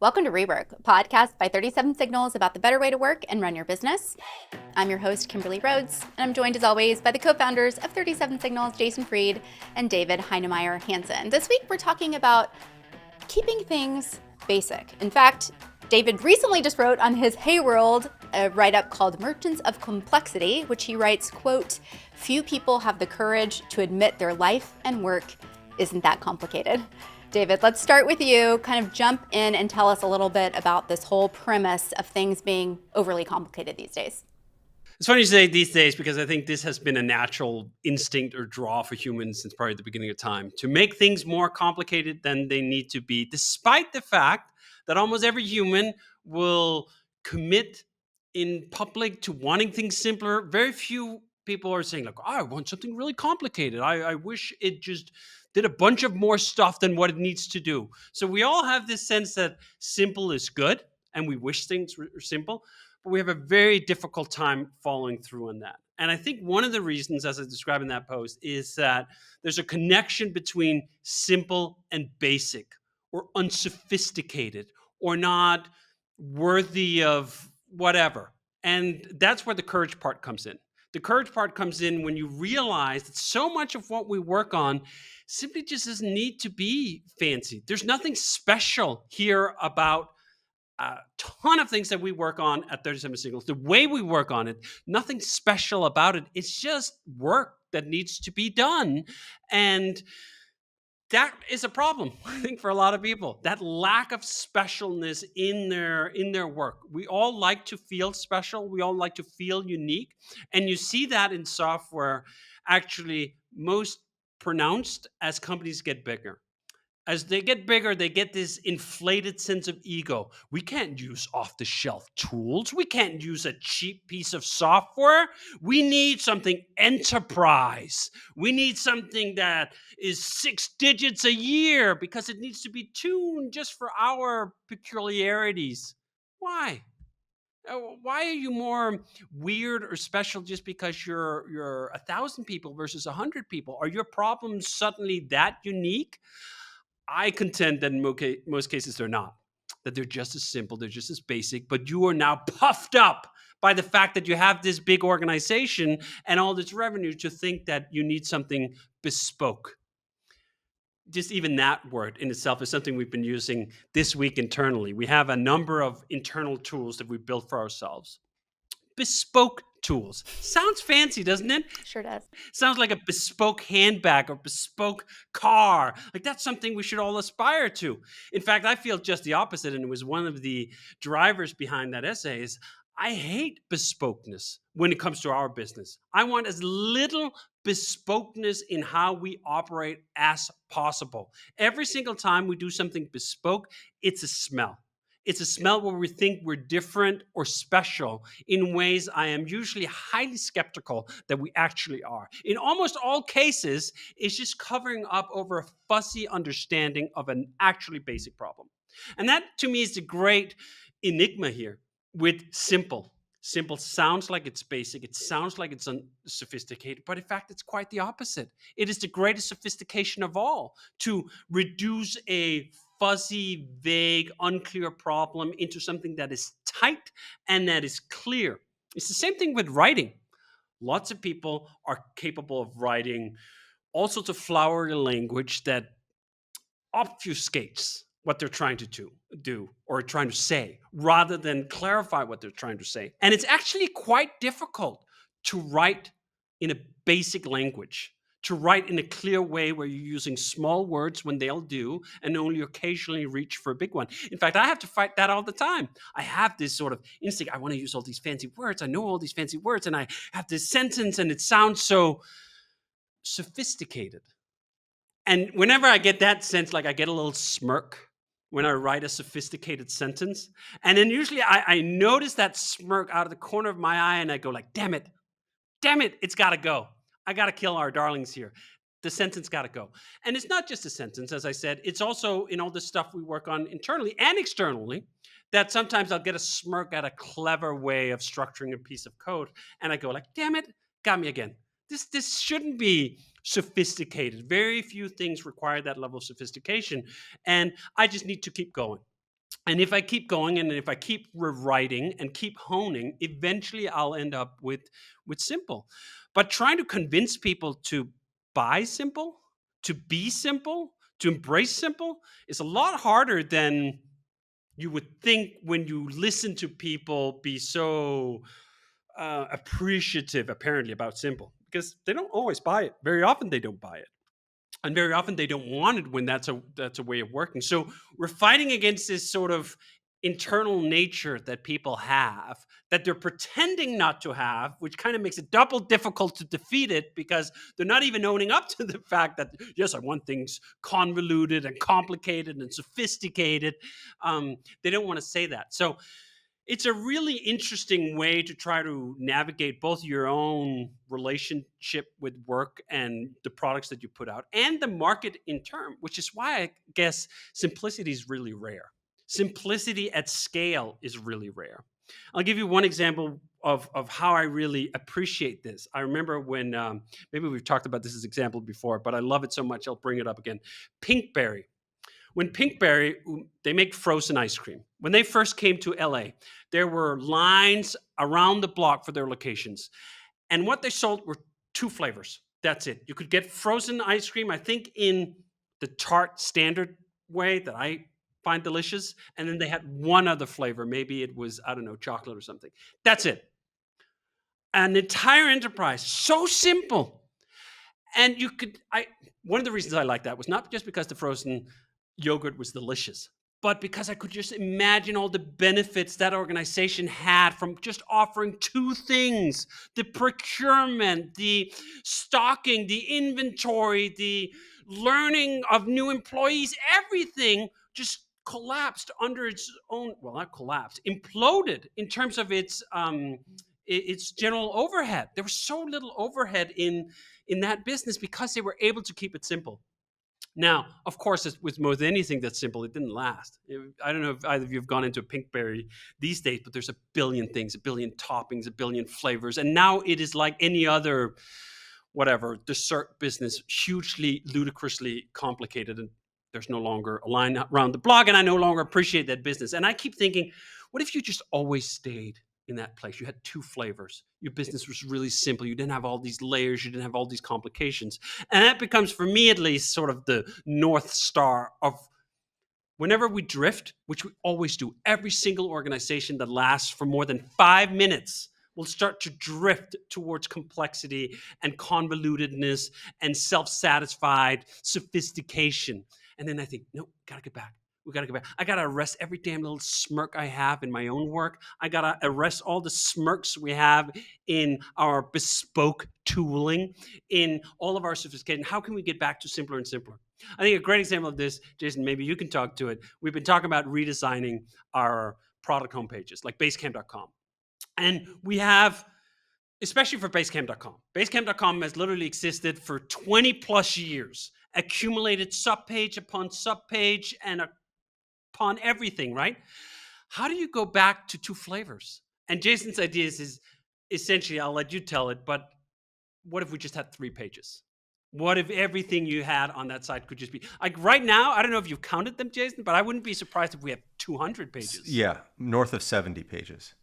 Welcome to REWORK, a podcast by 37 Signals about the better way to work and run your business. I'm your host, Kimberly Rhodes, and I'm joined as always by the co-founders of 37 Signals, Jason Fried and David Heinemeier Hansson. This week, we're talking about keeping things basic. In fact, David recently just wrote on his Hey World a write-up called Merchants of Complexity, which he writes, quote, "Few people have the courage to admit their life and work isn't that complicated." David, let's start with you. Kind of jump in and tell us a little bit about this whole premise of things being overly complicated these days. It's funny you say these days because I think this has been a natural instinct or draw for humans since probably the beginning of time to make things more complicated than they need to be, despite the fact that almost every human will commit in public to wanting things simpler. Very few people are saying, like, oh, I want something really complicated. I wish it just did a bunch of more stuff than what it needs to do. So we all have this sense that simple is good and we wish things were simple, but we have a very difficult time following through on that. And I think one of the reasons, as I described in that post, is that there's a connection between simple and basic, or unsophisticated, or not worthy of whatever. And that's where the courage part comes in. The courage part comes in when you realize that so much of what we work on simply just doesn't need to be fancy. There's nothing special here about a ton of things that we work on at 37 Signals. The way we work on it, nothing special about it. It's just work that needs to be done. And that is a problem, I think, for a lot of people. That lack of specialness in their work. We all like to feel special. We all like to feel unique. And you see that in software actually most pronounced as companies get bigger. As they get bigger, they get this inflated sense of ego. We can't use off the shelf tools. We can't use a cheap piece of software. We need something enterprise. We need something that is 6 digits a year because it needs to be tuned just for our peculiarities. Why? Why are you more weird or special just because you're 1,000 people versus 100 people? Are your problems suddenly that unique? I contend that in most cases they're not, that they're just as simple, they're just as basic, but you are now puffed up by the fact that you have this big organization and all this revenue to think that you need something bespoke. Just even that word in itself is something we've been using this week internally. We have a number of internal tools that we built for ourselves. Bespoke tools. Sounds fancy, doesn't it? Sure does. Sounds like a bespoke handbag or bespoke car. Like that's something we should all aspire to. In fact, I feel just the opposite, and it was one of the drivers behind that essay is I hate bespokeness when it comes to our business. I want as little bespokeness in how we operate as possible. Every single time we do something bespoke, it's a smell. It's a smell where we think we're different or special in ways I am usually highly skeptical that we actually are. In almost all cases, it's just covering up over a fuzzy understanding of an actually basic problem. And that to me is the great enigma here with simple. Simple sounds like it's basic. It sounds like it's unsophisticated, but in fact, it's quite the opposite. It is the greatest sophistication of all to reduce a fuzzy, vague, unclear problem into something that is tight and that is clear. It's the same thing with writing. Lots of people are capable of writing all sorts of flowery language that obfuscates what they're trying to do or trying to say rather than clarify what they're trying to say. And it's actually quite difficult to write in a basic language, to write in a clear way where you're using small words when they'll do and only occasionally reach for a big one. In fact, I have to fight that all the time. I have this sort of instinct. I want to use all these fancy words. I know all these fancy words and I have this sentence and it sounds so sophisticated. And whenever I get that sense, like I get a little smirk when I write a sophisticated sentence. And then usually I notice that smirk out of the corner of my eye and I go like, damn it, it's got to go. I got to kill our darlings here. The sentence got to go. And it's not just a sentence, as I said. It's also in all the stuff we work on internally and externally that sometimes I'll get a smirk at a clever way of structuring a piece of code. And I go like, damn it, got me again. This shouldn't be sophisticated. Very few things require that level of sophistication. And I just need to keep going. And if I keep going and if I keep rewriting and keep honing, eventually I'll end up with simple. But trying to convince people to buy simple, to be simple, to embrace simple is a lot harder than you would think when you listen to people be so appreciative, apparently, about simple, because they don't always buy it. Very often they don't buy it, and very often they don't want it when that's a way of working. So we're fighting against this sort of internal nature that people have that they're pretending not to have, which kind of makes it double difficult to defeat it, because they're not even owning up to the fact that, yes, I want things convoluted and complicated and sophisticated. They don't want to say that. So it's a really interesting way to try to navigate both your own relationship with work and the products that you put out and the market in turn, which is why I guess simplicity is really rare. Simplicity at scale is really rare. I'll give you one example of how I really appreciate this. I remember when, maybe we've talked about this as example before, but I love it so much, I'll bring it up again. Pinkberry. When Pinkberry, they make frozen ice cream. When they first came to LA, there were lines around the block for their locations. And what they sold were 2 flavors. That's it. You could get frozen ice cream, I think, in the tart standard way that I find delicious. And then they had one other flavor. Maybe it was, I don't know, chocolate or something. That's it. An entire enterprise. So simple. And one of the reasons I like that was not just because the frozen yogurt was delicious, but because I could just imagine all the benefits that organization had from just offering 2 things: the procurement, the stocking, the inventory, the learning of new employees. Everything just collapsed under its own, well, not collapsed, imploded in terms of its general overhead. There was so little overhead in that business because they were able to keep it simple. Now, of course, with most anything that's simple, it didn't last. I don't know if either of you have gone into a Pinkberry these days, but there's a billion things, a billion toppings, a billion flavors. And now it is like any other, whatever, dessert business, hugely, ludicrously complicated. And there's no longer a line around the block, and I no longer appreciate that business. And I keep thinking, what if you just always stayed in that place? You had 2 flavors. Your business was really simple. You didn't have all these layers. You didn't have all these complications. And that becomes, for me at least, sort of the North Star of whenever we drift, which we always do. Every single organization that lasts for more than 5 minutes will start to drift towards complexity and convolutedness and self-satisfied sophistication. And then I think, no, gotta get back. We got to go back. I got to arrest every damn little smirk I have in my own work. I got to arrest all the smirks we have in our bespoke tooling, in all of our sophistication. How can we get back to simpler and simpler? I think a great example of this, Jason, maybe you can talk to it. We've been talking about redesigning our product homepages, like basecamp.com. And we have, especially for basecamp.com, basecamp.com has literally existed for 20 plus years, accumulated subpage upon subpage and upon everything, right? How do you go back to 2 flavors? And Jason's idea is essentially, I'll let you tell it, but what if we just had 3 pages? What if everything you had on that site could just be, like right now, I don't know if you've counted them, Jason, but I wouldn't be surprised if we have 200 pages. Yeah, north of 70 pages,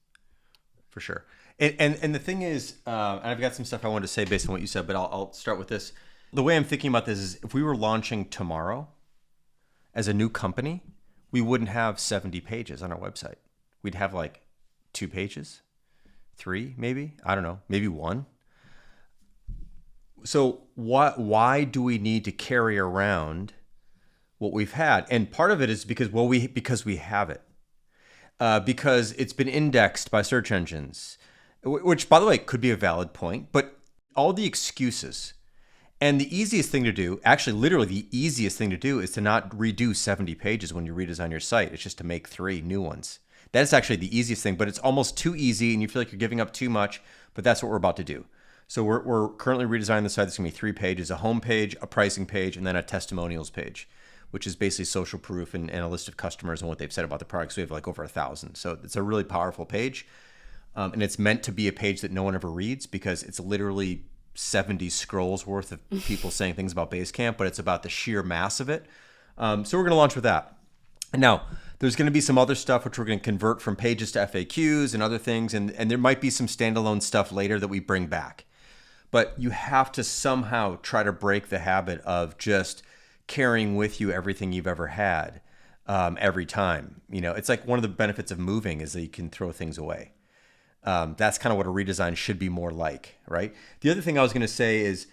for sure. And the thing is, and I've got some stuff I wanted to say based on what you said, but I'll start with this. The way I'm thinking about this is if we were launching tomorrow as a new company, we wouldn't have 70 pages on our website. We'd have like 2 pages, 3 maybe, I don't know, maybe 1. So why do we need to carry around what we've had? And part of it is because we have it. Because it's been indexed by search engines, which, by the way, could be a valid point, but all the excuses. And the easiest thing to do, actually literally the easiest thing to do, is to not redo 70 pages when you redesign your site. It's just to make 3 new ones. That's actually the easiest thing, but it's almost too easy and you feel like you're giving up too much, but that's what we're about to do. So we're currently redesigning the site. There's going to be 3 pages, a home page, a pricing page, and then a testimonials page, which is basically social proof and a list of customers and what they've said about the products. We have like over 1,000. So it's a really powerful page. And it's meant to be a page that no one ever reads because it's literally 70 scrolls worth of people saying things about Basecamp, but it's about the sheer mass of it. So we're going to launch with that. And now, There's going to be some other stuff which we're going to convert from pages to FAQs and other things. And there might be some standalone stuff later that we bring back. But you have to somehow try to break the habit of just carrying with you everything you've ever had every time. It's like one of the benefits of moving is that you can throw things away. That's kind of what a redesign should be more like, right? The other thing I was going to say is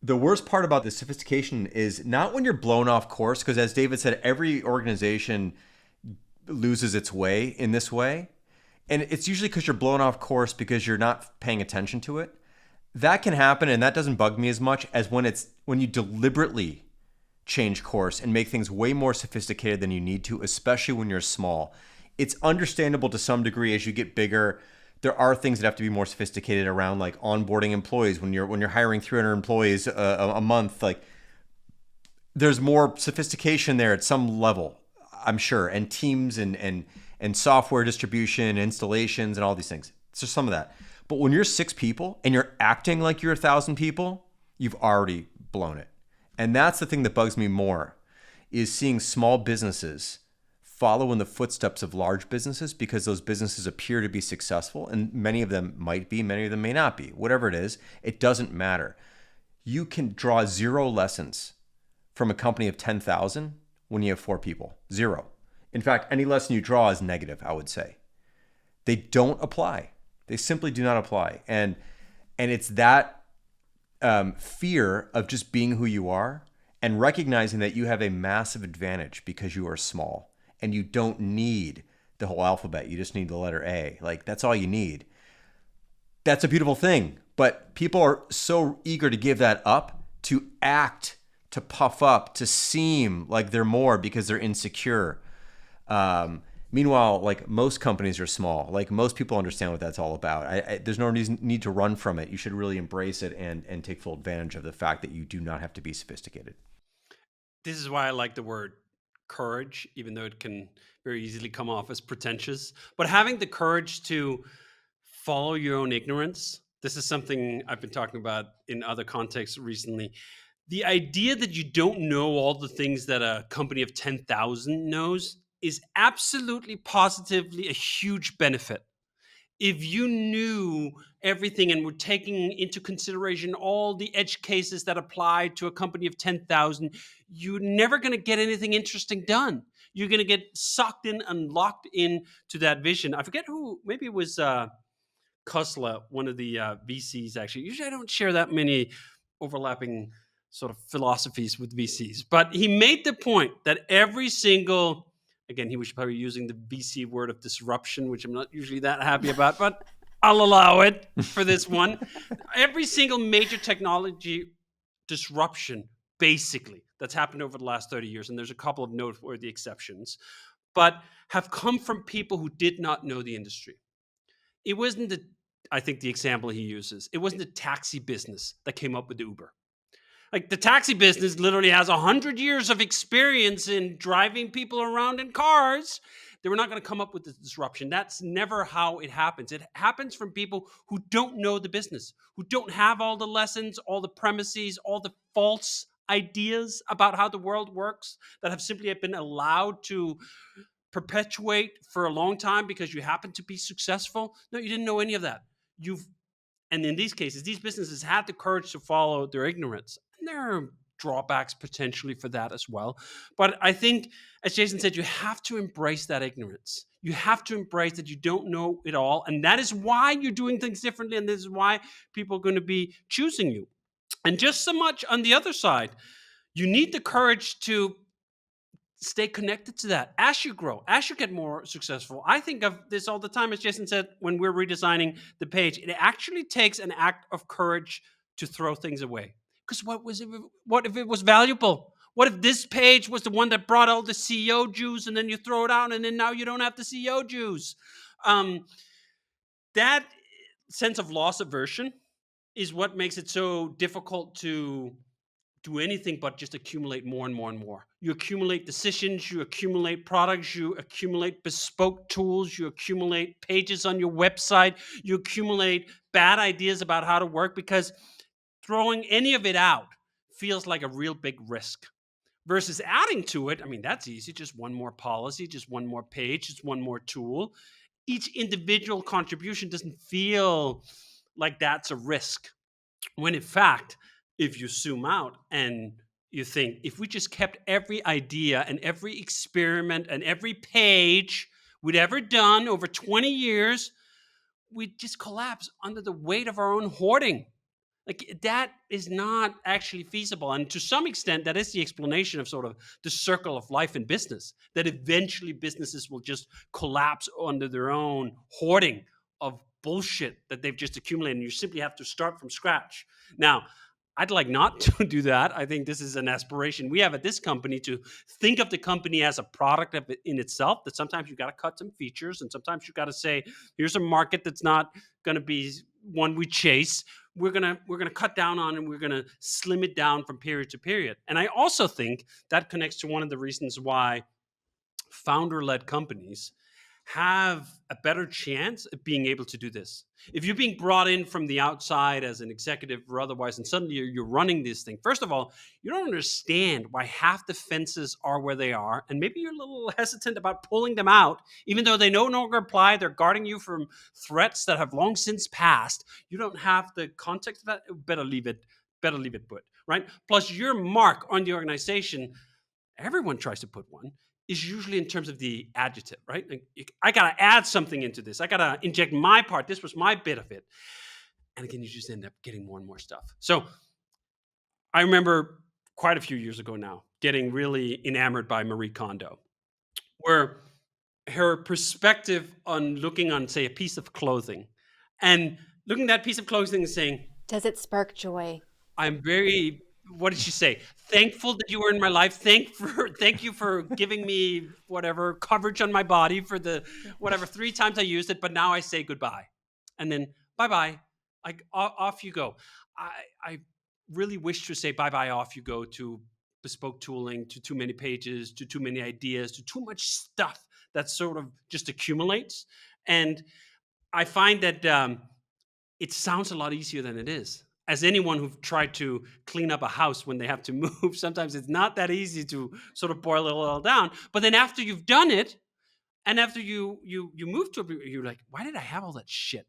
the worst part about the sophistication is not when you're blown off course, because as David said, every organization loses its way in this way. And it's usually because you're blown off course because you're not paying attention to it. That can happen, and that doesn't bug me as much as when you deliberately change course and make things way more sophisticated than you need to, especially when you're small. It's understandable to some degree as you get bigger. There are things that have to be more sophisticated around, like onboarding employees. When you're hiring 300 employees a month, like there's more sophistication there at some level, I'm sure, and teams and software distribution, installations, and all these things. It's just some of that. But when you're 6 people and you're acting like you're 1,000 people, you've already blown it. And that's the thing that bugs me more, is seeing small businesses follow in the footsteps of large businesses because those businesses appear to be successful, and many of them might be, many of them may not be. Whatever it is, it doesn't matter. You can draw 0 lessons from a company of 10,000 when you have 4 people. 0. In fact, any lesson you draw is negative, I would say. They don't apply. They simply do not apply. And it's that fear of just being who you are and recognizing that you have a massive advantage because you are small. And you don't need the whole alphabet. You just need the letter A. Like, that's all you need. That's a beautiful thing. But people are so eager to give that up, to act, to puff up, to seem like they're more because they're insecure. Meanwhile, like, most companies are small. Like, most people understand what that's all about. There's no need to run from it. You should really embrace it and take full advantage of the fact that you do not have to be sophisticated. This is why I like the word courage, even though it can very easily come off as pretentious. But having the courage to follow your own ignorance, this is something I've been talking about in other contexts recently. The idea that you don't know all the things that a company of 10,000 knows is absolutely positively a huge benefit. If you knew everything and were taking into consideration all the edge cases that apply to a company of 10,000, you're never going to get anything interesting done. You're going to get sucked in and locked in to that vision. I forget who, maybe it was Kusla, one of the VCs, actually. Usually I don't share that many overlapping sort of philosophies with VCs, but he made the point that every single, again, he was probably using the VC word of disruption, which I'm not usually that happy about, but I'll allow it for this one. Every single major technology disruption, basically, that's happened over the last 30 years, and there's a couple of noteworthy exceptions, but have come from people who did not know the industry. It wasn't I think the example he uses, it wasn't the taxi business that came up with Uber. Like, the taxi business literally has 100 years of experience in driving people around in cars. They were not going to come up with this disruption. That's never how it happens. It happens from people who don't know the business, who don't have all the lessons, all the premises, all the false ideas about how the world works that have simply been allowed to perpetuate for a long time because you happen to be successful. No, you didn't know any of that. And in these cases, these businesses had the courage to follow their ignorance. And there are drawbacks potentially for that as well. But I think, as Jason said, you have to embrace that ignorance. You have to embrace that you don't know it all. And that is why you're doing things differently. And this is why people are going to be choosing you. And just so much on the other side, you need the courage to stay connected to that as you grow, as you get more successful. I think of this all the time, as Jason said, when we're redesigning the page. It actually takes an act of courage to throw things away. Because what if it was valuable? What if this page was the one that brought all the CEO juice, and then you throw it out, and then now you don't have the CEO juice? That sense of loss aversion is what makes it so difficult to do anything but just accumulate more and more and more. You accumulate decisions, you accumulate products, you accumulate bespoke tools, you accumulate pages on your website, you accumulate bad ideas about how to work, because throwing any of it out feels like a real big risk. versus adding to it. I mean, that's easy. Just one more policy, just one more page, just one more tool. Each individual contribution doesn't feel like that's a risk. When in fact, if you zoom out and you think, if we just kept every idea and every experiment and every page we'd ever done over 20 years, we'd just collapse under the weight of our own hoarding. Like, that is not actually feasible. And to some extent, that is the explanation of sort of the circle of life in business, that eventually businesses will just collapse under their own hoarding of bullshit that they've just accumulated. And you simply have to start from scratch. Now, I'd like not to do that. I think this is an aspiration we have at this company, to think of the company as a product in itself, that sometimes you got to cut some features, and sometimes you got to say, here's a market that's not going to be one we chase. We're gonna cut down on, and we're gonna slim it down from period to period. And I also think that connects to one of the reasons why founder-led companies have a better chance of being able to do this. If you're being brought in from the outside as an executive or otherwise, and suddenly you're running this thing, first of all, you don't understand why half the fences are where they are, and maybe you're a little hesitant about pulling them out, even though they no longer apply. They're guarding you from threats that have long since passed. You don't have the context of that. Better leave it put, right? Plus, your mark on the organization, everyone tries to put one, is usually in terms of the adjective, right? Like, I got to add something into this. I got to inject my part. This was my bit of it. And again, you just end up getting more and more stuff. So I remember quite a few years ago now getting really enamored by Marie Kondo, where her perspective on looking on, say, a piece of clothing, and looking at that piece of clothing and saying, does it spark joy? I'm very, what did she say? Thankful that you were in my life. Thank you for giving me whatever coverage on my body for the whatever 3 times I used it, but now I say goodbye. And then bye-bye. Off you go. I really wish to say bye-bye, off you go, to bespoke tooling, to too many pages, to too many ideas, to too much stuff that sort of just accumulates. And I find that it sounds a lot easier than it is. As anyone who've tried to clean up a house when they have to move, sometimes it's not that easy to sort of boil it all down. But then after you've done it, and after you move to it, you're like, why did I have all that shit?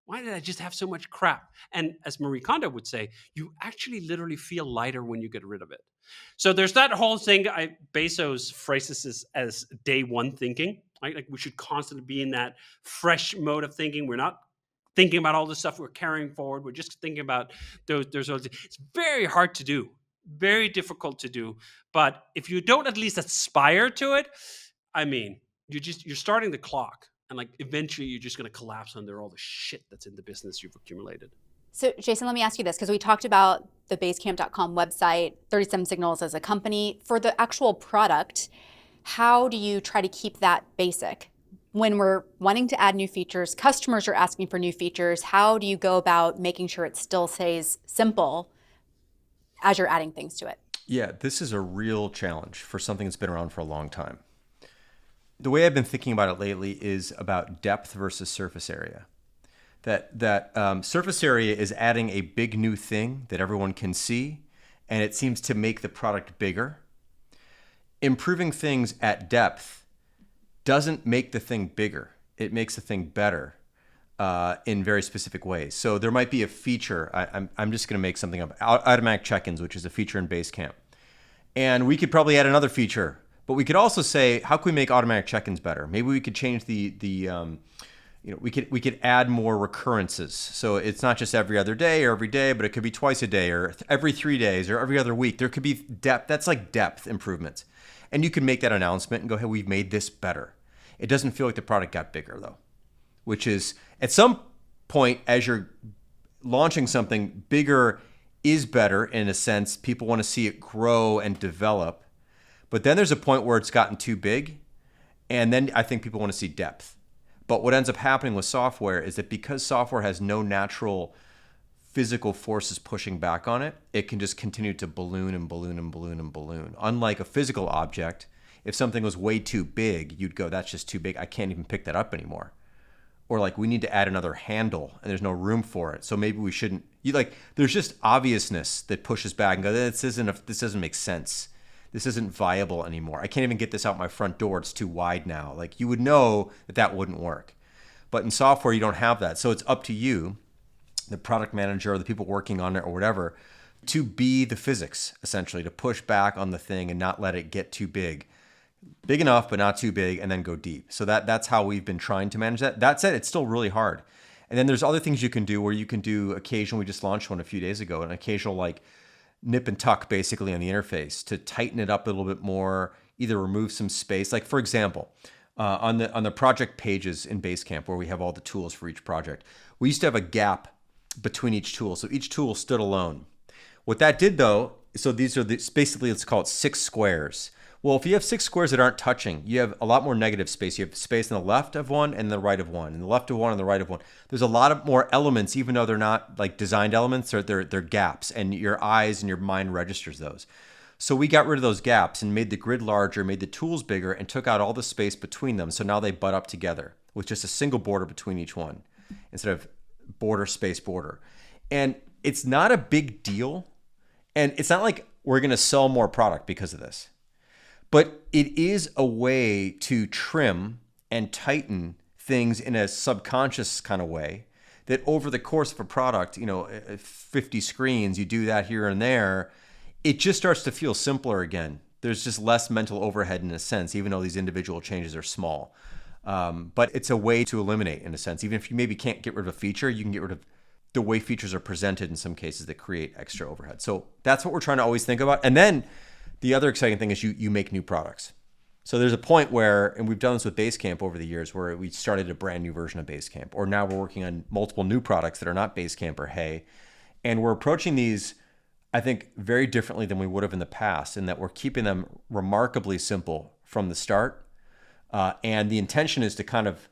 Why did I just have so much crap? And as Marie Kondo would say, you actually literally feel lighter when you get rid of it. So there's that whole thing. Bezos phrases this as day one thinking, right? Like, we should constantly be in that fresh mode of thinking. We're not thinking about all the stuff we're carrying forward. We're just thinking about those. It's very hard to do, very difficult to do. But if you don't at least aspire to it, I mean, you're starting the clock, and like eventually you're just going to collapse under all the shit that's in the business you've accumulated. So Jason, let me ask you this, because we talked about the Basecamp.com website, 37 Signals as a company. For the actual product, how do you try to keep that basic? When we're wanting to add new features, customers are asking for new features, how do you go about making sure it still stays simple as you're adding things to it? Yeah, this is a real challenge for something that's been around for a long time. The way I've been thinking about it lately is about depth versus surface area. That surface area is adding a big new thing that everyone can see, and it seems to make the product bigger. Improving things at depth doesn't make the thing bigger. It makes the thing better in very specific ways. So there might be a feature. I'm just going to make something up. Automatic check-ins, which is a feature in Basecamp. And we could probably add another feature. But we could also say, how can we make automatic check-ins better? Maybe we could change we could add more recurrences. So it's not just every other day or every day, but it could be twice a day or every 3 days or every other week. There could be depth. That's like depth improvements. And you can make that announcement and go, hey, we've made this better. It doesn't feel like the product got bigger, though, which is at some point as you're launching something, bigger is better in a sense. People want to see it grow and develop. But then there's a point where it's gotten too big. And then I think people want to see depth. But what ends up happening with software is that because software has no natural physical forces pushing back on it, it can just continue to balloon and balloon and balloon and balloon. Unlike a physical object, if something was way too big, you'd go, that's just too big. I can't even pick that up anymore. Or like, we need to add another handle and there's no room for it. So maybe we shouldn't. There's just obviousness that pushes back and goes, this doesn't make sense. this isn't viable anymore. I can't even get this out my front door. It's too wide now. Like, you would know that that wouldn't work. But in software, you don't have that. So it's up to you, the product manager or the people working on it or whatever, to be the physics, essentially, to push back on the thing and not let it get too big. Big enough, but not too big, and then go deep. So that's how we've been trying to manage that. That said, it's still really hard. And then there's other things you can do where you can do occasional, we just launched one a few days ago, an occasional like nip and tuck basically on the interface to tighten it up a little bit more, either remove some space. Like for example, on the project pages in Basecamp where we have all the tools for each project, we used to have a gap between each tool. So each tool stood alone. What that did though, so these are basically, let's call it 6 squares. Well, if you have 6 squares that aren't touching, you have a lot more negative space. You have space on the left of one and the right of one, and the left of one and the right of one. There's a lot of more elements, even though they're not like designed elements, they're gaps, and your eyes and your mind registers those. So we got rid of those gaps and made the grid larger, made the tools bigger, and took out all the space between them. So now they butt up together with just a single border between each one instead of border, space, border. And it's not a big deal. And it's not like we're going to sell more product because of this. But it is a way to trim and tighten things in a subconscious kind of way that over the course of a product, 50 screens, you do that here and there, it just starts to feel simpler again. There's just less mental overhead in a sense, even though these individual changes are small. But it's a way to eliminate, in a sense. Even if you maybe can't get rid of a feature, you can get rid of the way features are presented in some cases that create extra overhead. So that's what we're trying to always think about. And then the other exciting thing is you make new products. So there's a point where, and we've done this with Basecamp over the years, where we started a brand new version of Basecamp, or now we're working on multiple new products that are not Basecamp or Hey. And we're approaching these, I think, very differently than we would have in the past, in that we're keeping them remarkably simple from the start. And the intention is to kind of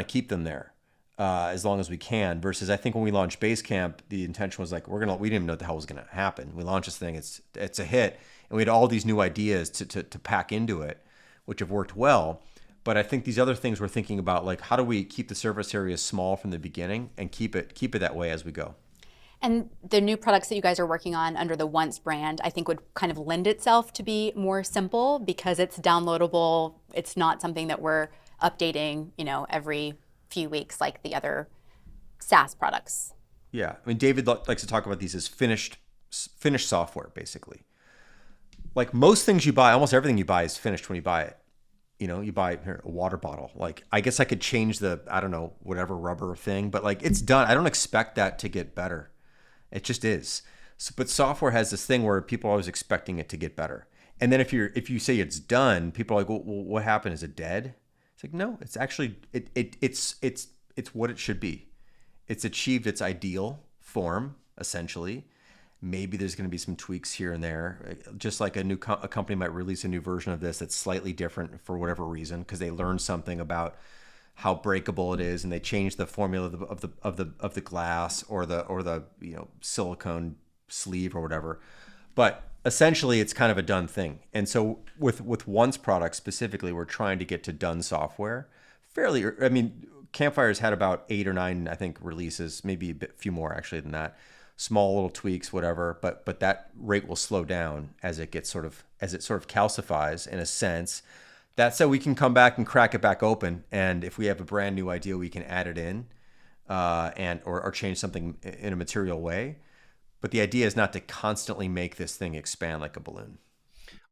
keep them there as long as we can, versus I think when we launched Basecamp, the intention was like, we didn't even know what the hell was going to happen. We launched this thing, it's a hit. And we had all these new ideas to pack into it, which have worked well. But I think these other things we're thinking about, like how do we keep the surface area small from the beginning and keep it that way as we go. And the new products that you guys are working on under the Once brand, I think would kind of lend itself to be more simple because it's downloadable. It's not something that we're updating, every few weeks like the other SaaS products. Yeah, I mean, David likes to talk about these as finished software, basically. Like most things you buy, almost everything you buy is finished when you buy it. You buy a water bottle. Like, I guess I could change whatever rubber thing, but like it's done. I don't expect that to get better. It just is. So, but software has this thing where people are always expecting it to get better. And then if you say it's done, people are like, well, what happened? Is it dead? It's like, no, it's actually, it's what it should be. It's achieved its ideal form, essentially. Maybe there's going to be some tweaks here and there, just like a company might release a new version of this that's slightly different for whatever reason, because they learned something about how breakable it is, and they change the formula of the glass or the silicone sleeve or whatever. But essentially, it's kind of a done thing. And so with Once product specifically, we're trying to get to done software fairly. I mean, Campfire's had about 8 or 9, I think, releases, maybe a few more actually than that. Small little tweaks, whatever, but that rate will slow down as it sort of calcifies in a sense. That said, we can come back and crack it back open, and if we have a brand new idea, we can add it in, or change something in a material way. But the idea is not to constantly make this thing expand like a balloon.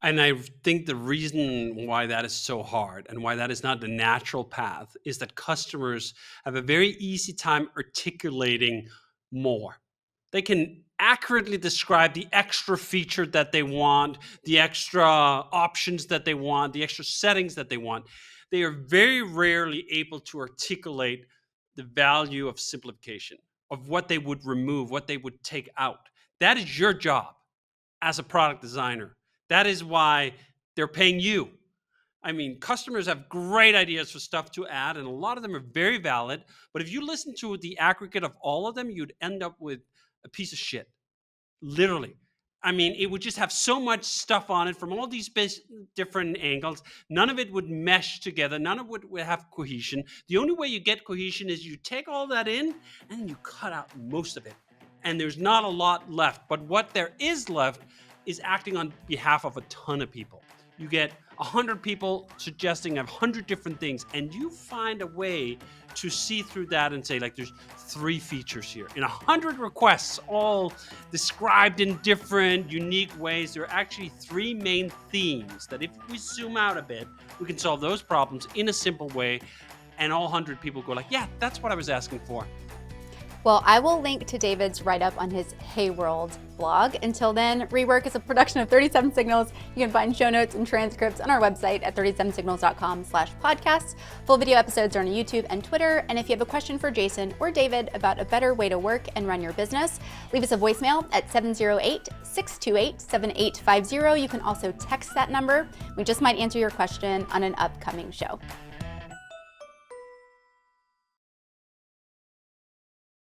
And I think the reason why that is so hard and why that is not the natural path is that customers have a very easy time articulating more. They can accurately describe the extra feature that they want, the extra options that they want, the extra settings that they want. They are very rarely able to articulate the value of simplification, of what they would remove, what they would take out. That is your job as a product designer. That is why they're paying you. I mean, customers have great ideas for stuff to add, and a lot of them are very valid. But if you listen to the aggregate of all of them, you'd end up with a piece of shit, literally. I mean, it would just have so much stuff on it from all these different angles. None of it would mesh together. None of it would have cohesion. The only way you get cohesion is you take all that in and then you cut out most of it. And there's not a lot left. But what there is left is acting on behalf of a ton of people. You get 100 people suggesting 100 different things, and you find a way to see through that and say, like, there's 3 features here. In 100 requests, all described in different, unique ways, there are actually 3 main themes that if we zoom out a bit, we can solve those problems in a simple way, and all 100 people go like, yeah, that's what I was asking for. Well, I will link to David's write-up on his Hey World blog. Until then, Rework is a production of 37 Signals. You can find show notes and transcripts on our website at 37signals.com/podcasts. Full video episodes are on YouTube and Twitter. And if you have a question for Jason or David about a better way to work and run your business, leave us a voicemail at 708-628-7850. You can also text that number. We just might answer your question on an upcoming show.